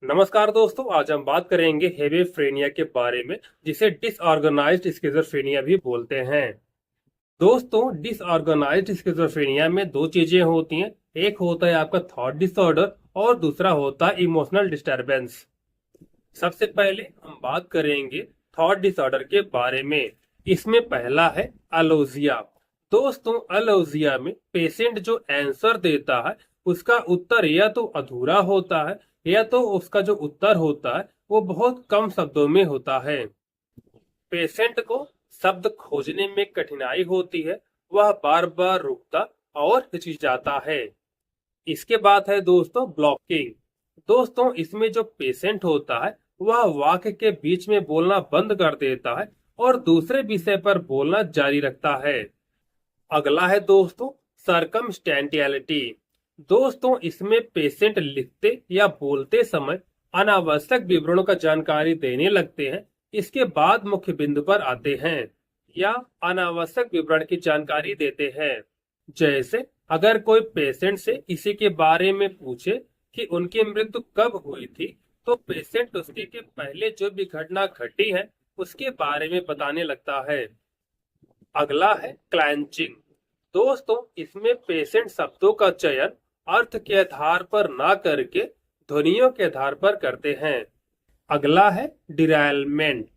नमस्कार दोस्तों, आज हम बात करेंगे हेबेफ्रेनिया के बारे में, जिसे डिसऑर्गेनाइज्ड स्किज़ोफ्रेनिया भी बोलते हैं। दोस्तों, डिसऑर्गेनाइज्ड स्किज़ोफ्रेनिया में दो चीजें होती हैं। एक होता है आपका थॉट डिसऑर्डर और दूसरा होता है इमोशनल डिस्टरबेंस। सबसे पहले हम बात करेंगे थॉट डिसऑर्डर के बारे में। इसमें पहला है अलोजिया। दोस्तों, अलोजिया में पेशेंट जो आंसर देता है उसका उत्तर या तो अधूरा होता है या तो उसका जो उत्तर होता है वो बहुत कम शब्दों में होता है। पेशेंट को शब्द खोजने में कठिनाई होती है, वह बार बार रुकता और हिचकिचाता है। इसके बाद है दोस्तों ब्लॉकिंग। दोस्तों, इसमें जो पेशेंट होता है वह वाक्य के बीच में बोलना बंद कर देता है और दूसरे विषय पर बोलना जारी रखता है। अगला है दोस्तों सरकमस्टेंटियलिटी। दोस्तों, इसमें पेशेंट लिखते या बोलते समय अनावश्यक विवरणों का जानकारी देने लगते हैं, इसके बाद मुख्य बिंदु पर आते हैं या अनावश्यक विवरण की जानकारी देते हैं। जैसे अगर कोई पेशेंट से किसी के बारे में पूछे कि उनकी मृत्यु कब हुई थी, तो पेशेंट उसके के पहले जो भी घटना घटी है उसके बारे में बताने लगता है। अगला है क्लैंचिंग। दोस्तों, इसमें पेशेंट शब्दों का चयन अर्थ के आधार पर ना करके ध्वनियों के आधार पर करते हैं। अगला है डिरायलमेंट।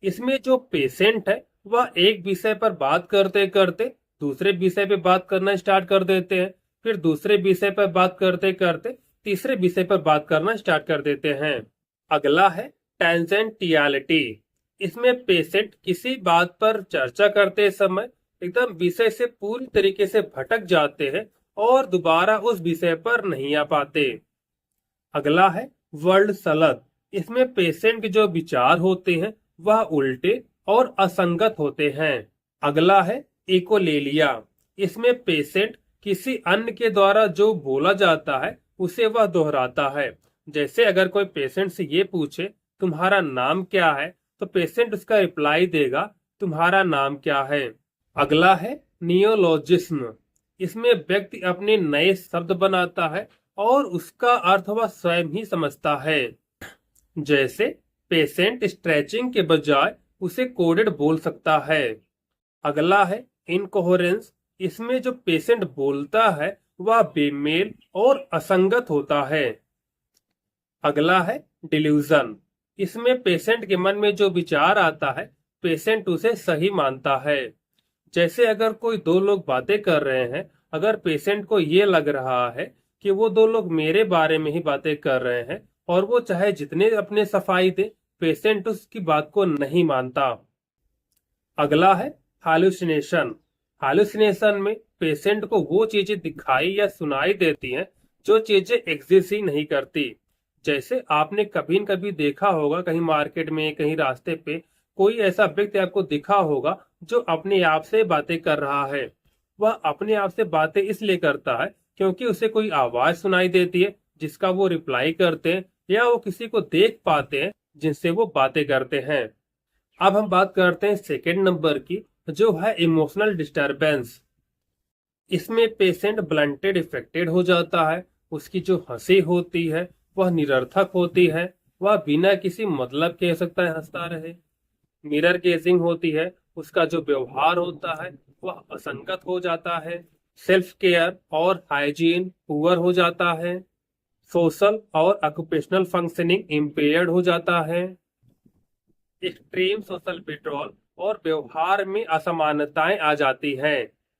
इसमें जो पेशेंट है वह एक विषय पर बात करते करते दूसरे विषय पे बात करना स्टार्ट कर देते हैं, फिर दूसरे विषय पर बात करते करते तीसरे विषय पर बात करना स्टार्ट कर देते हैं। अगला है टेंजेंटियलिटी। इसमें पेशेंट किसी बात पर चर्चा करते समय एकदम विषय से पूरी तरीके से भटक जाते हैं और दोबारा उस विषय पर नहीं आ पाते। अगला है वर्ड सलग। इसमें पेशेंट के जो विचार होते हैं वह उल्टे और असंगत होते हैं। अगला है इकोलेलिया। इसमें पेशेंट किसी अन्य के द्वारा जो बोला जाता है उसे वह दोहराता है। जैसे अगर कोई पेशेंट से ये पूछे तुम्हारा नाम क्या है, तो पेशेंट उसका रिप्लाई देगा तुम्हारा नाम क्या है। अगला है नियोलॉजिज्म। इसमें व्यक्ति अपने नए शब्द बनाता है और उसका अर्थ वह स्वयं ही समझता है। जैसे पेशेंट स्ट्रेचिंग के बजाय उसे कोडेड बोल सकता है। अगला है इनकोहेरेंस। इसमें जो पेशेंट बोलता है वह बेमेल और असंगत होता है। अगला है डिल्यूजन। इसमें पेशेंट के मन में जो विचार आता है पेशेंट उसे सही मानता है। जैसे अगर कोई दो लोग बातें कर रहे हैं, अगर पेशेंट को ये लग रहा है कि वो दो लोग मेरे बारे में ही बातें कर रहे हैं और वो चाहे जितने अपने सफाई दे, पेशेंट उसकी बात को नहीं मानता। अगला है हालुसिनेशन। हालुसिनेशन में पेशेंट को वो चीजें दिखाई या सुनाई देती हैं जो चीजें एग्जिस्ट ही नहीं करती। जैसे आपने कभी न कभी देखा होगा कहीं मार्केट में, कहीं रास्ते पे कोई ऐसा व्यक्ति आपको दिखा होगा जो अपने आप से बातें कर रहा है। वह अपने आप से बातें इसलिए करता है क्योंकि उसे कोई आवाज सुनाई देती है जिसका वो रिप्लाई करते हैं, या वो किसी को देख पाते हैं जिनसे वो बातें करते हैं। अब हम बात करते हैं सेकेंड नंबर की, जो है इमोशनल डिस्टरबेंस। इसमें पेशेंट ब्लंटेड इफेक्टेड हो जाता है। उसकी जो हंसी होती है वह निरर्थक होती है, वह बिना किसी मतलब के हो सकता है हंसता रहे। मिरर गेजिंग होती है, उसका जो व्यवहार होता है वह असंगत हो जाता है। सेल्फ केयर और हाइजीन पुअर हो जाता है। सोशल और ऑक्यूपेशनल फंक्शनिंग इम्पेयर्ड हो जाता है। एक्सट्रीम सोशल विड्रॉल और व्यवहार में असमानताएं आ जाती हैं।